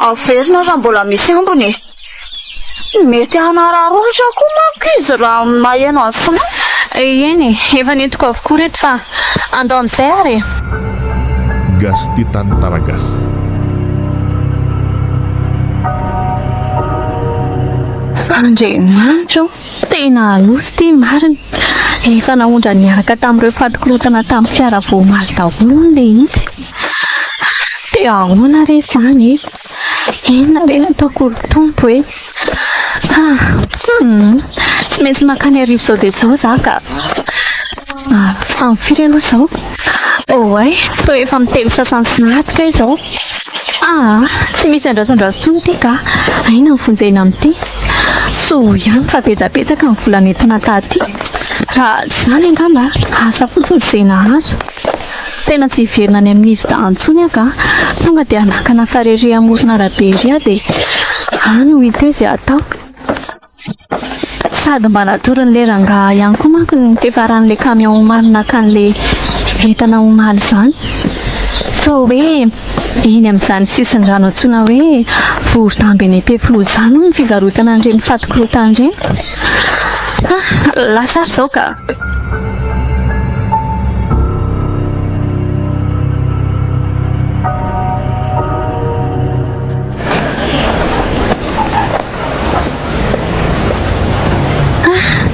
averina raha mbola misy ambony. Mety hanararoatra koa manko izy raha maheno an'izany. Eny efa nentiko avokoa reto fa andao amin'izay ary. Gastitan Taragas. Andriamanitra tena loso ty marina. Efa naondra niaraka tamin'ireo fatikorotana tamin'ny fiara voamaly daholo ilay izy. Dia ahoana re izany e? Inona re nataoko ry tompo e? Tsy maintsy makany arivo izao dia izao za ka. Fa mifiry aloha izao. Ay, toa efa mitelo sasany sy nahatika izao. Tsy misy andrasondrasony ty ka. Aina mifonjena amin'ity. So ihany fa betsabetsaka ny vola nentina taty. Raha izany angamba asa fotsiny izay nahazo. Tena tsy hiverina any amin'izy dahantsony ka. Tonga dia anakana farery amoron'arabe iry dia any ho hita izay atao. Sady mba natorin'ilay leranga ihany koa manko ny fifaran'ilay kamion marina kan'ilay entana omaly izany. So hoe iny amin'izany sisin'ny rano antsoina hoe voro-damby any Ampefiloha izany ny fivarotana an'ireny fatikorotana ireny. Lasa ary izao ka.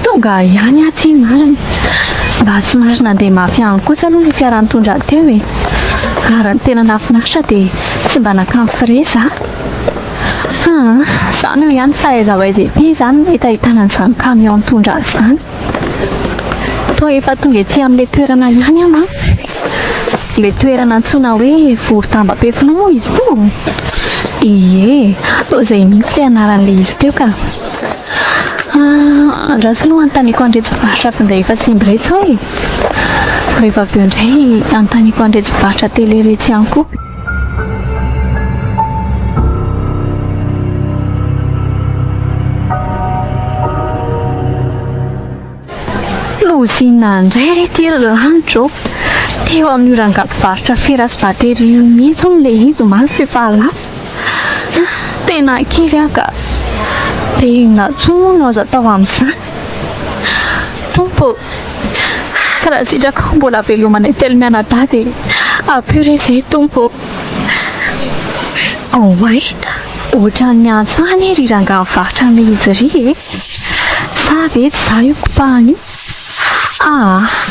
Tonga ihany aty marina. Mba somary nandeha mafy ihany kosa aloha ny fiara nitondra teo e. Ary ny tena nafinaritra dia tsy mba nakamy freza. Izany eo ihany fa aiza ho aiza be izany mety ahitana an'izany kamion nitondra izany. Toa efa tonga ety amin'ilay toerana ihany ama. Ilay toerana antsoina hoe voro-damba Ampefiloha moa izy teo. Ie, toa izay mihitsy ilay anaran'ilay izy teo ka. Andraso aloha antaniko andretsivarotra finday efa simby reto e. Rehefa avy eo indray antaniko andretsivarotra tele reto ihany koa. Lozina indray rety lanitro. Teo amin'ny orangapivarotra fera sy batery mihitsy ilay izy omaly fefalafo. Tena kivy ka. Dia inatsoa no azo atao amin'izany. Tompo, karaha sitraka mbola velomana telo mianadahy dia ampio izay tompo. Ay, ohatran'ny miantso any ry rangaha mivarotra amin'ilay izy ry e. Sa ve tsy izaho io kopahany io?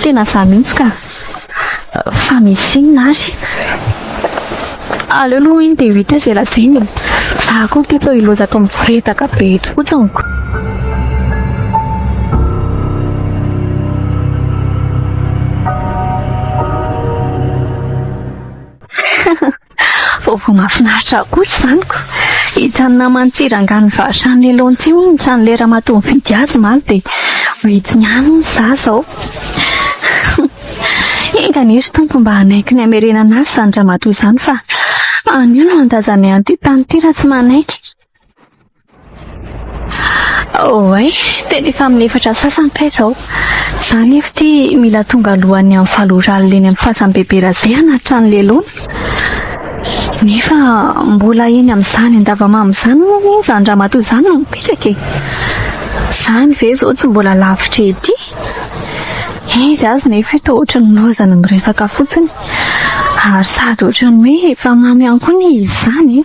Tena izaho mihitsy ka. Fa misy inona ary? Aleo aloha iny dia ho hita izay lazainy. Izaho koa ty tao ilozako mivoretaka be eto fotsiny. Vao mahafinaritra kosa izanyko. Hitanina mantsirangany varotra an'ilay laonty io ny trano lera matoa mividy azy maly dia hoentiny ihany hono izaho izao. Enganery tompo mba hanaiky ny hamerenana azy izany ramatoa izany fa anio no andazana an'ity tany ity raha tsy manaiky. Ay, tena efa amin'ny efatra sasany ka izao. Izany efa ity mila tonga alohan'ny amin'ny valoralo eny amin'ny fahasambebeera izay anatitra an'ilay laona. Nefa mbola eny amin'izany andavamamy izany moa izany ramatoa izany no mipetraka e. Izany ve izao tsy mbola lavitra ety? Izy azy nefa eto ohatran'ny nozany miresaka fotsiny. Ary sady ohatran'ny hoe efa mamy ihany koa ny izy izany e.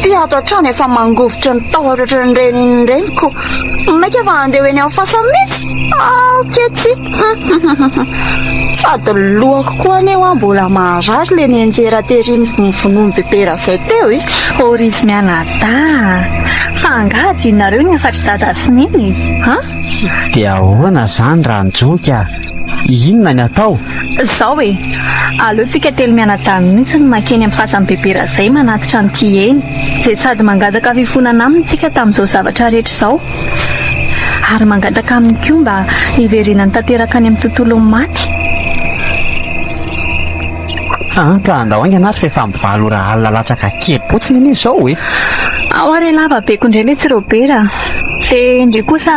ato hatrany efa mangovitra ny tahotratra ny reniko maika efa andeha eny amin'ny fasany mihitsy aketsy sady lohako koa aneo a mbola maharary le nianjera tery nyvonovonomy bebera izay teo Orisy mianada fa angady nareo ny afatry dada sy neny dia ahoana zany raha nijoka inona ny atao Zao aleotsika telo mianada mihitsy ny makeny amin'ny fasany bebera izay manatitra nyty eny dia sady mangataka fifonana aminy tsika tamin'izao zavatra rehetra izao ary mangataka aminy koa mba hiverena ny tanteraka any amin'ny tontolo ny maty ka andao aingana ary fefa mivalo raha alina latsaka kepotsiny iny izao ao ary lava be kondreny tsy robera dia indry kosa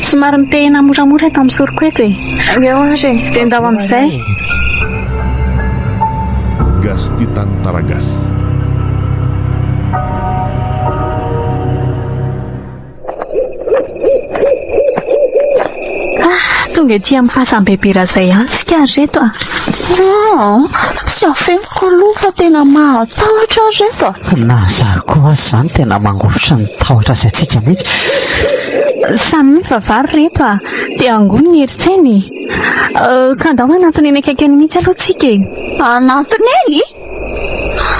somary mitehina moramora eto amin'ny soroko eto eo ary dia ndao amin'izay Gastitan Taragas. tonga ety amin'ny fasany bebera izay ihany sika reto tsy afeniko aloha fa tena mahatahotra reto na zaho koa zany tena mangovitra ny tahotra izay tsika mihitsy samy vavary reto dia angony ny heritseny ka ndao anatony eny akaikany mihitsy aloha tsika anatony eny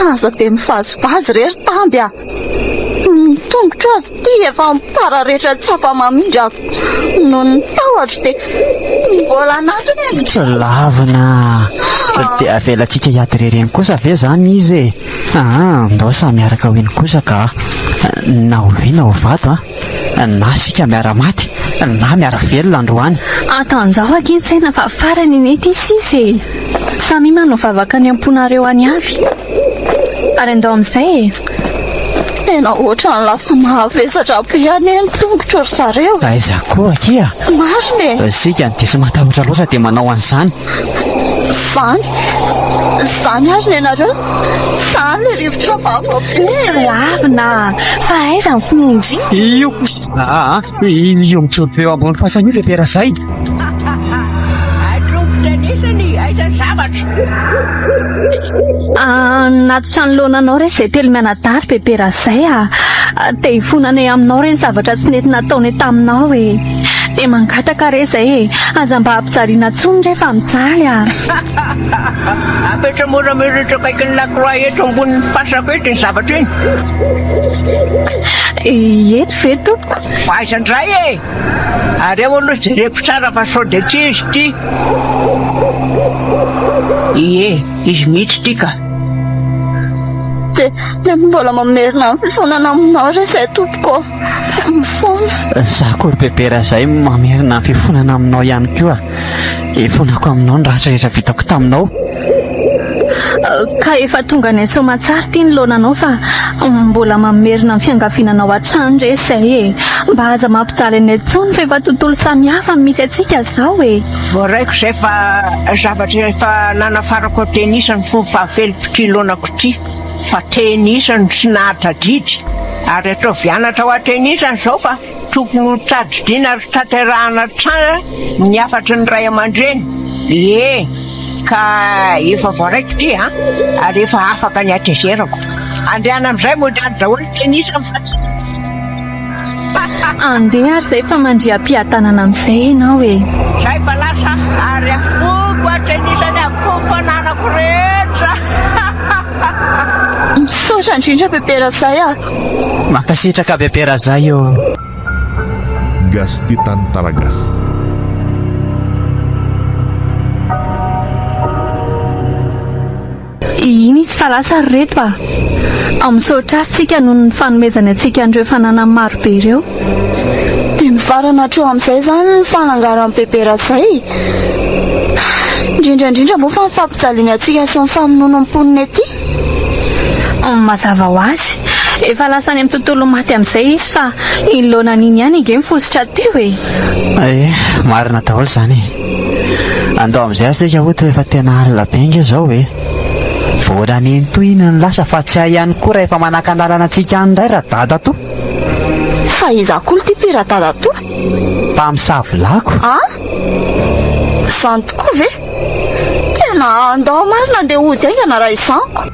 aza dia mivazivazy rery tamby tongotra azy ty efa mipara rehetra tsy afa-mamindra noho ny tahotra dia mbola anatony eny tsy lavina dia avelantsika hiady rereny kosa ve zany izy ndao sa miaraka ho eny kosa ka na ho vy na ho vato na sika miara maty na miara velona androany ataon'izao ankizy saina fa farany nety izy samy manao vavaka ny amponareo any avy ary andao amin'izay tena ohatra ny lasa mahavesatra be any eny tongotra ry zareo aiza koa kia mariny sika ny diso matahotra loatra dia manao an'izany izany ary ny anareo izany le rivotra vavabe avina fa aiza ny fonondry io io mitsoto eo ambony fasany io bebera izay natitra ny loananao re izay telo mianadary bebera izay dia hifonana aminao reny zavatra tsy nety nataony taminao dia mangataka re izay aza mba hampijaliana tsony rehefa mijaly apetra moramoratra kaikin'ny lakroa eto ambonin'ny fasako eto ny zavatra iny eto ve tompoko fahaizandray ary eo aloha jereko tsara fa sao de tsy izy ty izy mihitsy ty ka dia mbola mamerina mifonana aminao re izay tompoko mifona Za kory bebera zay mamerina fifonana aminao ihany koa ifonako aminao ny raha rehetra vitako taminao ka efa tonga ny somatsara ty ny lonanao fa mbola mamerina ny fiangavinanao hatrany re izay mba aza mampijaly any antsony fa efa tontolo samihafa misy atsika zao voaraiko izay fa zavatra efa nanafarako tenisa ny fomba fahafelopitry lonako ty fa tenisany tsy nahatra dridy ary atao vianatra ho atenisany zao fa tokony ho tsadidina ary tanterahana tsara ny afatry ny ray aman-dreny ka efa voaraiko ty ary efa afaka ny atezerako andehana amin'izay modany daholo tenisa mifatsy andeha ary zay fa mandriam-piatanana amin'izay ianao zay fa lasa ary afoko atenisany afoko ananako rehetra misaotra indrindra bebera zay mankasitraka bebera zay io Gastitan Taragas. iny izy fa lasa reto amin'saotra azy tsika noho ny fanomezany atsika an'ireo fanana marobe ireo dia mivarana hatreo amin'izay zany ny fanangaran'ny bebera zay indrindraindrindra moa fa mifampijaliana atsika sy ny famonoana amponina ety mazava ho azy efa lasa any amin'ny tontolo maty amin'izay izy fa ilonan'iny ihany inge mifosotra teo marina daholo zany andao amin'izay asika ohatra efa tena alina benga zao volaniny tohina ny lasa fa tsy hay ihany koa raha efa manaka-dalana antsika any indray raha dada to fa iza koa ty pira dada to mpamsavolako izany tokoa ve tena andao marina andeha hody aingana raha izaniko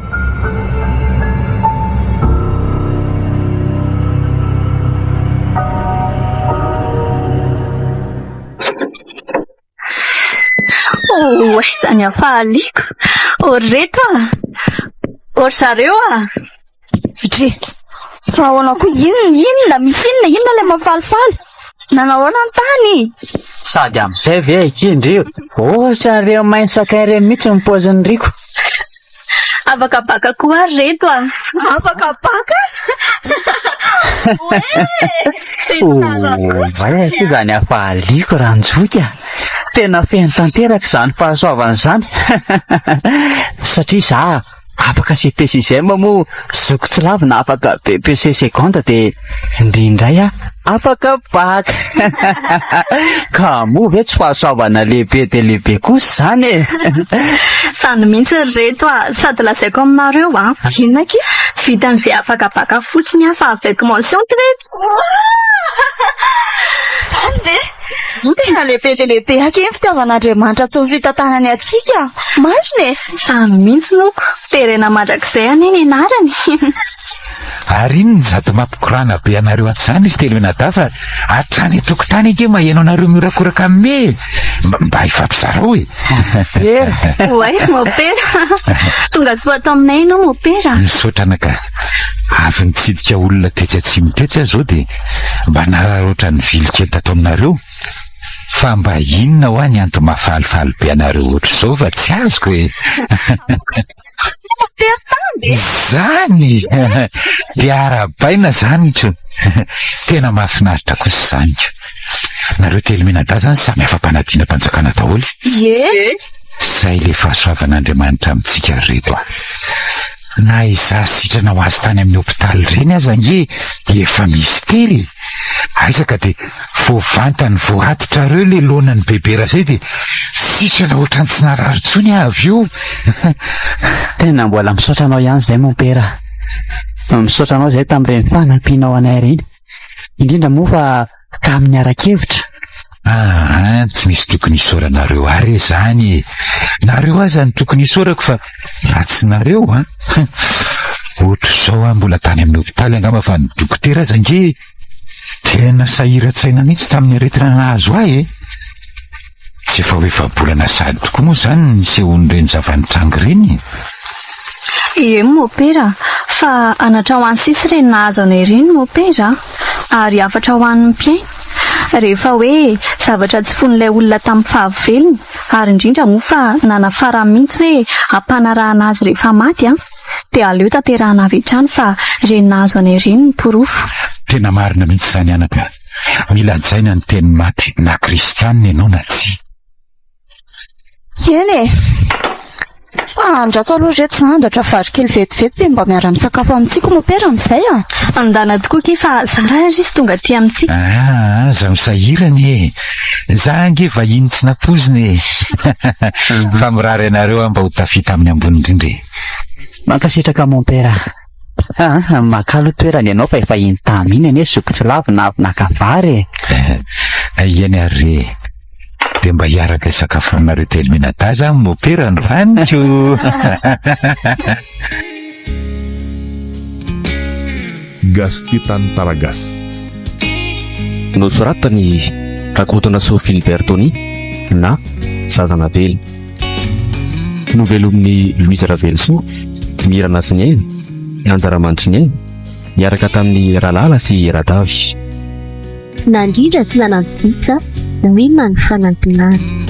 izany afahaliko ory reto ory zareo vitry fa ahoana koa inona misy inona ilay mafalifaly nanahoana ny tany sady amin'izay ve ikindry ohatra reo mainsaka ireny mihitsy ny paoziny riko afaka baka koa ary reto afaka baka ty zany afahaliko raha njoka tena feno tanteraka izany fahasoavana izany satria za afaka CP6 moa zoko tsy lavina afaka BPC seconde dia indrindray afaka baka ka moa ve tsy fahasoavana lehibe dia lehibe kosa zany sany mihitsy reto sady lazaiko aminareo inona ke tsy vitan'izay afaka baka fotsiny fa avec mention reto tena lehibe dia lehibe akeny fitiavan'Andriamanitra tsy mivita tanany atsika marina sany mihitsy moko terena mandrakizay any anarany ary iny ny zato mampikorana be anareo atsany izy telo nada fa hatrany tokotany ake maheno anareo miorakoraka me mba hifampizarao oay mopera tonga soa ato aminay ianao mopera misaotra anaka avy nitsidika olona tetsy atsimo tetsy aho zao dia mba nararoatra ny vilikely tato aminareo fa mba inona ho any anto mahafalifaly be anareo ohatr' izao fa tsy azoko zany dia arabaina zany tso tena mahafinaritra kosa zany ko nareo telo menada zany samy afa-panadina mpanjakana daholo zay le fahasoavan'Andriamanitra amintsika reto na iza sitrana ho azy tany amin'ny hopitaly reny aza nge efa misy tely aizaka dia voavantany voatitra reo le lonany bebera zay dia sitrana ohatrany tsy narary tsony avy io tena mbola misaotra anao ihany zay mompera misaotra anao zay tamin'ireny fanampianao anay reny indrindra moa fa ka amin'ny arak-hevitra tsy misy tokony hisoranareo ary zany nareo aza ny tokony hisorako fa ratsy nareo ohatra izao mbola tany amin'ny hopitaly angamba fa ny dokotera aza nge Tena sahiran-tsaina mihitsy tamin'ny aretina nahazo ahy e. Tsy efa hoe vabolana sady tokoa moa zany nisehon'ireny zavanitranga ireny. Eny mopera, fa anatra ho an'ny sisy ireny nahazo anay ireny mopera, ary afatra ho an'ny mpiaina. Rehefa hoe zavatra tsy fon'ilay olona tamin'ny fahavelony, ary indrindra moa fa nanafara mihitsy hoe hampanarahana azy rehefa maty dia aleo tanterahana avy hatrany fa ireny nahazo anay ireny ny porofo. Tena marina mihitsy izany anaka. Mila hajaina ny teny maty na kristianina ianao na tsy. Eny e, andraso aloha reto zandatra vary kely vetivety dia mba miara-misakafo amintsika mopera amin'izay Andana tokoa ke fa zara ry tonga aty amintsika. Aza misahirany e. Za ange vahiny tsy napoziny e. Fa mirary anareo mba ho tafita amin'ny ambony indrindra e. Mankasitraka mompera. Makalo toerany ianao fa efa iny taminy ane zoko tsy lavo na nakavary e. Ieny ary e. Dia mba hiaraka isakafo aminareo telo minataza mopera ny rancho. Gastitan Taragas. Nosoratany rakotana Sophie Bertoni na Zazana Vely. Novelomin'ny Louise Ravelso, Mira Nasiniaina, Anjara Mandriniaina, niaraka tamin'ny Ralala sy Radavy. Nandrindra sy nanajy dosa, Rima ny fanantenana.